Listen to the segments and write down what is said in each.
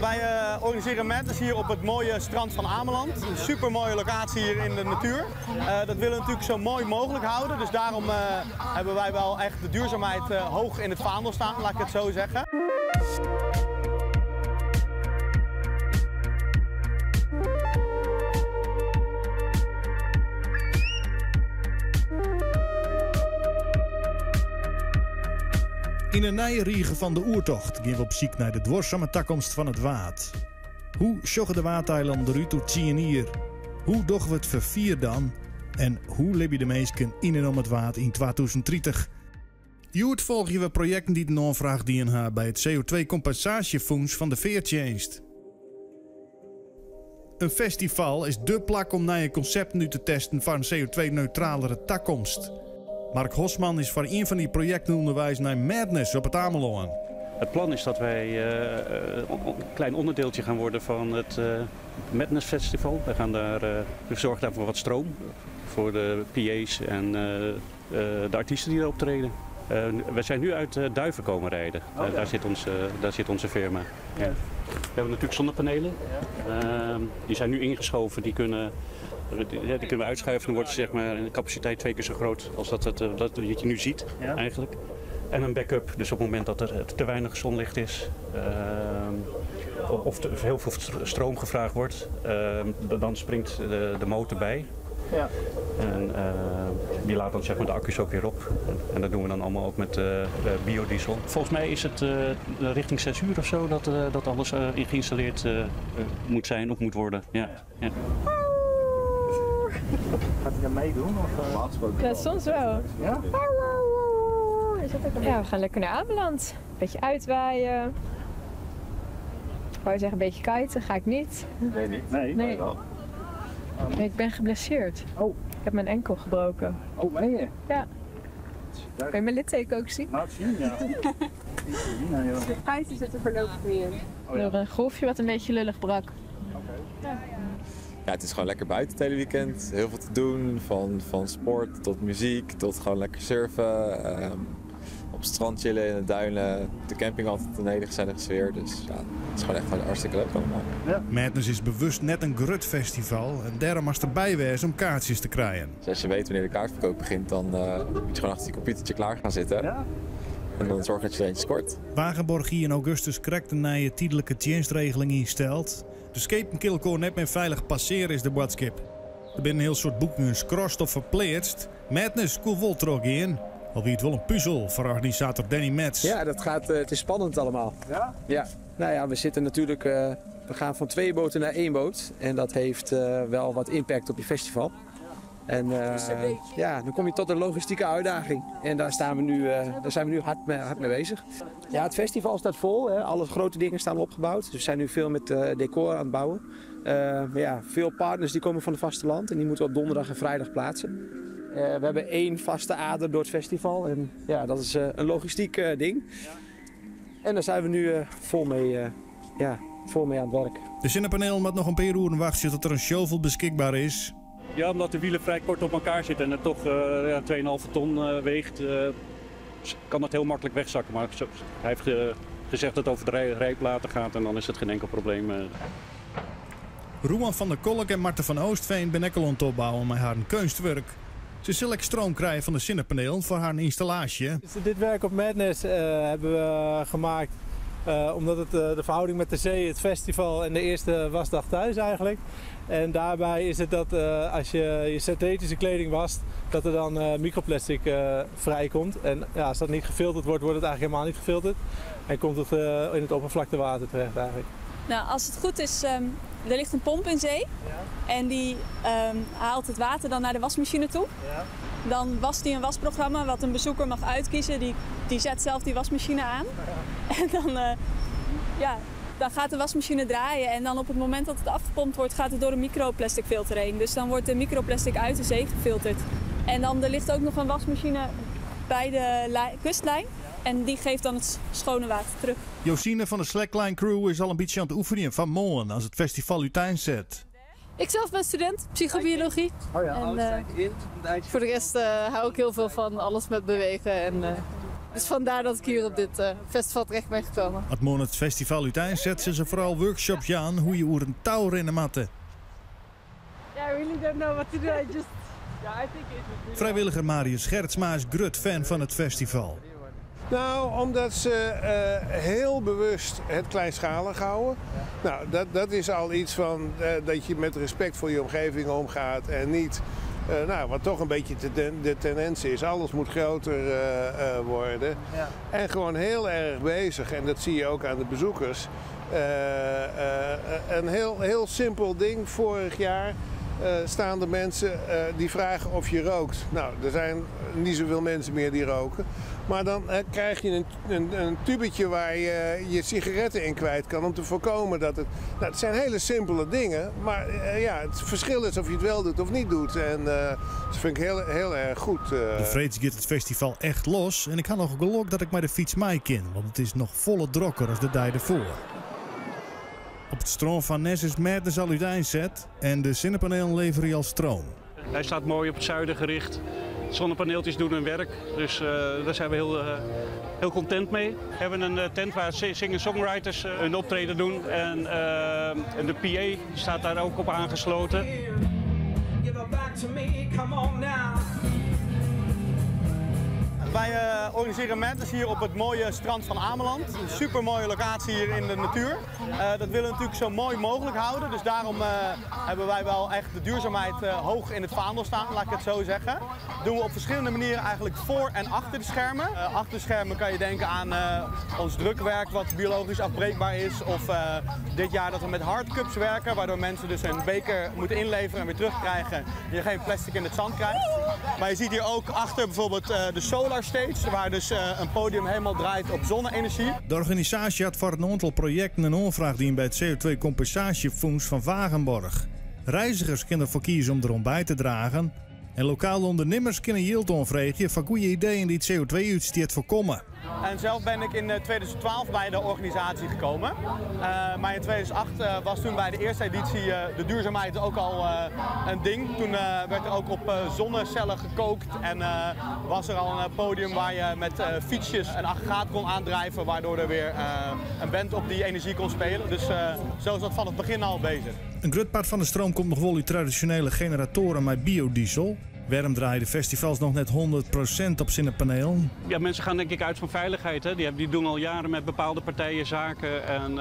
Wij organiseren Madness hier op het mooie strand van Ameland. Een super mooie locatie hier in de natuur. Dat willen we natuurlijk zo mooi mogelijk houden. Dus daarom hebben wij wel echt de duurzaamheid hoog in het vaandel staan, laat ik het zo zeggen. In een nijeriege van de oertocht gaan we op zoek naar de dwarszame toekomst van het waad. Hoe sjoggen de waadeilanden eruit tot 10 hier? Hoe doen we het vervier dan? En hoe leven de mensen in en om het waad in 2030? Joert volgen we projecten die een aanvraag dienen bij het CO2-compensatiefonds van de Veertjenst. Een festival is dé plek om nieuwe concepten nu te testen voor een CO2-neutralere toekomst. Mark Hosman is voor een van die projecten onderwijs naar Madness op het Ameland. Het plan is dat wij een klein onderdeeltje gaan worden van het Madness Festival. We gaan we zorgen daar voor wat stroom voor de PA's en de artiesten die er optreden. We zijn nu uit Duiven komen rijden. Daar zit onze firma. Ja. We hebben natuurlijk zonnepanelen. Die zijn nu ingeschoven. Die kunnen we uitschuiven. Dan wordt zeg maar, de capaciteit 2 keer zo groot als dat je nu ziet eigenlijk. En een backup, dus op het moment dat er te weinig zonlicht is of heel veel stroom gevraagd wordt, dan springt de motor bij. Ja. En die laat dan zeg maar de accu's ook weer op. En dat doen we dan allemaal ook met biodiesel. Volgens mij is het richting 6 uur of zo dat alles geïnstalleerd moet zijn of moet worden. Ja. Ja. Gaat hij daar meedoen? Ja, soms wel. Ja? Ja, we gaan lekker naar Ameland. Een beetje uitwaaien. Ik wou zeggen een beetje kiten, ga ik niet. Nee, niet. Nee. Nee, ik ben geblesseerd. Oh. Ik heb mijn enkel gebroken. Oh, meen je? Ja. Kan je mijn litteken ook zien? Nou, zien, ja. De kiten zit er voorlopig weer in. Oh, ja. Door een golfje wat een beetje lullig brak. Ja, het is gewoon lekker buiten het hele weekend. Heel veel te doen, van sport tot muziek, tot gewoon lekker surfen. Op het strand chillen in de duinen. De camping altijd een hele gezellige sfeer. Dus ja, het is gewoon echt hartstikke leuk allemaal. Ja. Madness is bewust net een grut festival en daarom was erbij wezen om kaartjes te krijgen. Dus als je weet wanneer de kaartverkoop begint, dan moet je gewoon achter je computertje klaar gaan zitten. Ja? En dan zorg dat je er eentje scoort. Wagenborg hier in augustus krijgt een nieuwe tijdelijke dienstregeling ingesteld. De schepenkilkoor net meer veilig passeren is de boodschap. Er zijn een heel soort boeken scrost of verpleetst. Madness koel vol trok in. Al wie het wel een puzzel voor organisator Danny Metz. Ja, het is spannend allemaal. Ja? Ja. Nou ja, we zitten natuurlijk, we gaan van 2 boten naar 1 boot. En dat heeft wel wat impact op je festival. En ja, dan kom je tot een logistieke uitdaging. En daar zijn we nu hard mee bezig. Ja, het festival staat vol. Hè. Alle grote dingen staan opgebouwd. Dus we zijn nu veel met decor aan het bouwen. Maar ja, veel partners die komen van het vasteland. En die moeten op donderdag en vrijdag plaatsen. We hebben 1 vaste ader door het festival. En ja, dat is een logistiek ding. En daar zijn we nu vol mee aan het werk. De zinnepaneel moet nog een paar uur wachten tot er een shovel beschikbaar is. Ja, omdat de wielen vrij kort op elkaar zitten en het toch 2,5 ton weegt, kan dat heel makkelijk wegzakken. Maar hij heeft gezegd dat het over de rijplaten gaat en dan is het geen enkel probleem. Roeman van der Kolk en Marten van Oostveen ben ook al aan het opbouwen met haar kunstwerk. Ze zullen stroom krijgen van de zinnepaneel voor haar installatie. Dus dit werk op Madness hebben we gemaakt omdat het de verhouding met de zee, het festival en de eerste wasdag thuis eigenlijk. En daarbij is het dat als je je synthetische kleding wast, dat er dan microplastic vrijkomt. En ja, als dat niet gefilterd wordt, wordt het eigenlijk helemaal niet gefilterd. En komt het in het oppervlaktewater terecht eigenlijk. Nou, als het goed is, er ligt een pomp in zee. Ja. En die haalt het water dan naar de wasmachine toe. Ja. Dan wast hij een wasprogramma wat een bezoeker mag uitkiezen. Die zet zelf die wasmachine aan. Ja. En dan gaat de wasmachine draaien. En dan op het moment dat het afgepompt wordt, gaat het door een microplastic filter heen. Dus dan wordt de microplastic uit de zee gefilterd. En dan er ligt ook nog een wasmachine bij de kustlijn. En die geeft dan het schone water terug. Josine van de Slackline Crew is al een beetje aan het oefenen van morgen als het festival uiteen zet. Ik zelf ben student psychobiologie. Oh ja, en, voor de rest hou ik heel veel van alles met bewegen. En Dus vandaar dat ik hier op dit festival terecht ben gekomen. Het het festival uiteindelijk zetten ze vooral workshops aan hoe je een touw rennen matten. Yeah, I really don't know what to do. I think Vrijwilliger Marius Schertsma is grut fan van het festival. Nou, omdat ze heel bewust het kleinschalig houden. Nou, dat is al iets van dat je met respect voor je omgeving omgaat en niet, wat toch een beetje de tendens is. Alles moet groter worden. Ja. En gewoon heel erg bezig, en dat zie je ook aan de bezoekers. Een heel simpel ding vorig jaar. Staan er mensen die vragen of je rookt. Nou, er zijn niet zoveel mensen meer die roken. Maar dan krijg je een tubetje waar je je sigaretten in kwijt kan om te voorkomen dat het... Nou, het zijn hele simpele dingen, maar het verschil is of je het wel doet of niet doet. En dat vind ik heel erg goed. De vreeds gaat het festival echt los en ik had nog geluk dat ik maar de fiets mee kan, want het is nog volle drokker als de dag ervoor. Op het stroom van Nes is Madness al uiteenzet en de zonnepanelen leveren je al stroom. Hij staat mooi op het zuiden gericht. Zonnepaneeltjes doen hun werk, dus daar zijn we heel content mee. We hebben een tent waar singer-songwriters een optreden doen en de PA staat daar ook op aangesloten. Wij organiseren Madness hier op het mooie strand van Ameland. Een super mooie locatie hier in de natuur. Dat willen we natuurlijk zo mooi mogelijk houden. Dus daarom hebben wij wel echt de duurzaamheid hoog in het vaandel staan, laat ik het zo zeggen. Dat doen we op verschillende manieren eigenlijk voor en achter de schermen. Achter de schermen kan je denken aan ons drukwerk wat biologisch afbreekbaar is. Of dit jaar dat we met hardcups werken, waardoor mensen dus een beker moeten inleveren en weer terugkrijgen. En je geen plastic in het zand krijgt. Maar je ziet hier ook achter bijvoorbeeld de solar stage, waar dus een podium helemaal draait op zonne-energie. De organisatie had voor een aantal projecten een aanvraag die bij het CO2-compensatiefonds van Wagenborg. Reizigers kunnen ervoor kiezen om erom bij te dragen. En lokale ondernemers kunnen yield aanvragen van goede ideeën die het CO2-uitstoot voorkomen. En zelf ben ik in 2012 bij de organisatie gekomen. Maar in 2008 was toen bij de eerste editie de duurzaamheid ook al een ding. Toen werd er ook op zonnecellen gekookt en was er al een podium waar je met fietsjes een aggregaat kon aandrijven, waardoor er weer een band op die energie kon spelen. Dus zo is dat van het begin al bezig. Een groot part van de stroom komt nog wel uit traditionele generatoren met biodiesel. Waarom draaien de festivals nog net 100% op zonnepaneel? Ja, mensen gaan denk ik uit van veiligheid. Hè? Die doen al jaren met bepaalde partijen zaken. En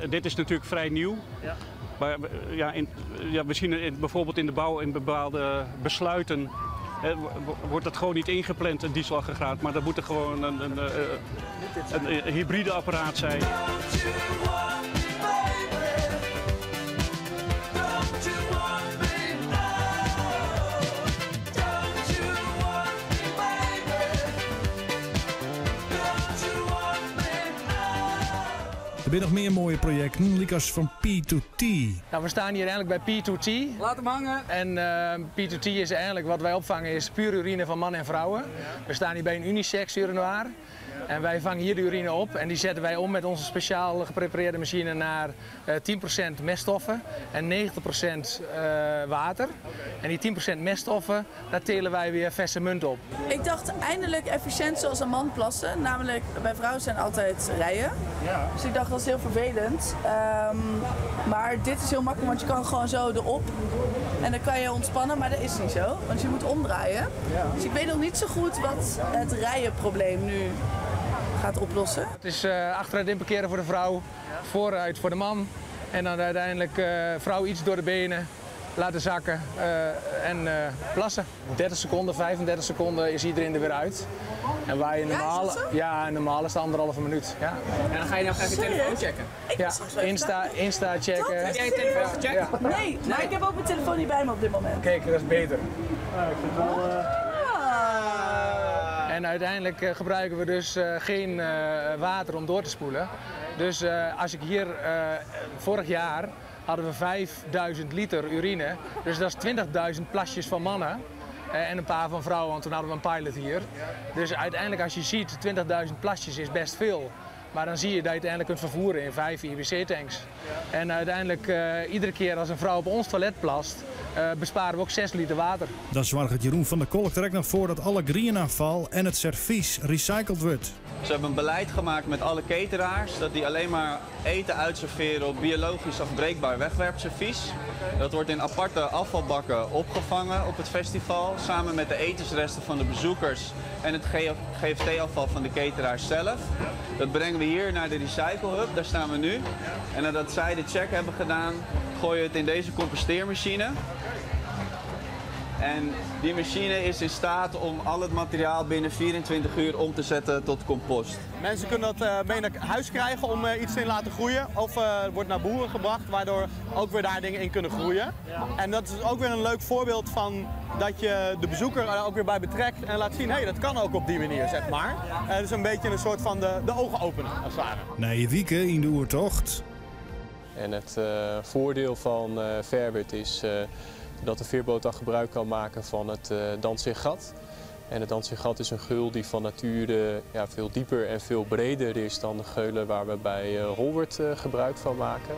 dit is natuurlijk vrij nieuw. Ja. Maar we zien bijvoorbeeld in de bouw in bepaalde besluiten wordt dat gewoon niet ingepland, een dieselaggregaat. Maar dat moet er gewoon een hybride apparaat zijn. Er zijn nog meer mooie projecten, Lucas van P2T. Nou, we staan hier eigenlijk bij P2T. Laat hem hangen. En P2T is eigenlijk wat wij opvangen is puur urine van mannen en vrouwen. We staan hier bij een unisex urinoir. En wij vangen hier de urine op en die zetten wij om met onze speciaal geprepareerde machine naar 10% meststoffen en 90% water. En die 10% meststoffen, daar telen wij weer verse munt op. Ik dacht eindelijk efficiënt zoals een man plassen. Namelijk, bij vrouwen zijn altijd rijen. Ja. Dus ik dacht dat is heel vervelend. Maar dit is heel makkelijk, want je kan gewoon zo erop. En dan kan je ontspannen, maar dat is niet zo. Want je moet omdraaien. Ja. Dus ik weet nog niet zo goed wat het rijenprobleem nu gaat oplossen. Het is achteruit inparkeren voor de vrouw, vooruit voor de man. En dan uiteindelijk vrouw iets door de benen laten zakken en plassen. 30 seconden, 35 seconden is iedereen er weer uit. En waar je normaal is het 1,5 minuut. Ja. En dan ga je even je telefoon checken. Insta checken. Heb jij je telefoon gecheckt? Ja. Nee, maar ik heb ook mijn telefoon niet bij me op dit moment. Kijk, dat is beter. Ik vind het wel... En uiteindelijk gebruiken we dus geen water om door te spoelen. Dus als ik hier, vorig jaar hadden we 5000 liter urine. Dus dat is 20.000 plasjes van mannen en een paar van vrouwen, want toen hadden we een pilot hier. Dus uiteindelijk als je ziet, 20.000 plasjes is best veel. Maar dan zie je dat je uiteindelijk kunt vervoeren in 5 IWC-tanks. En uiteindelijk, iedere keer als een vrouw op ons toilet plast, besparen we ook 6 liter water. Dan zorgt Jeroen van der Kolk er ook nog voor dat alle greenafval en het servies recycled wordt. Ze hebben een beleid gemaakt met alle cateraars dat die alleen maar eten uitserveren op biologisch afbreekbaar wegwerpservies. Dat wordt in aparte afvalbakken opgevangen op het festival, samen met de etensresten van de bezoekers en het GFT-afval van de cateraars zelf. Dat brengen we hier naar de Recycle Hub, daar staan we nu. En nadat zij de check hebben gedaan, gooien we het in deze composteermachine. En die machine is in staat om al het materiaal binnen 24 uur om te zetten tot compost. Mensen kunnen dat mee naar huis krijgen om iets in te laten groeien. Of het wordt naar boeren gebracht, waardoor ook weer daar dingen in kunnen groeien. En dat is ook weer een leuk voorbeeld van dat je de bezoeker er ook weer bij betrekt en laat zien, hé, dat kan ook op die manier, zeg maar. Het is een beetje een soort van de ogen openen, als het ware. Na je wieken in de oertocht. En het voordeel van Verwerd is dat de veerboot dan gebruik kan maken van het Danziggat. En het Danziggat is een geul die van nature veel dieper en veel breder is dan de geulen waar we bij Holwerd gebruik van maken.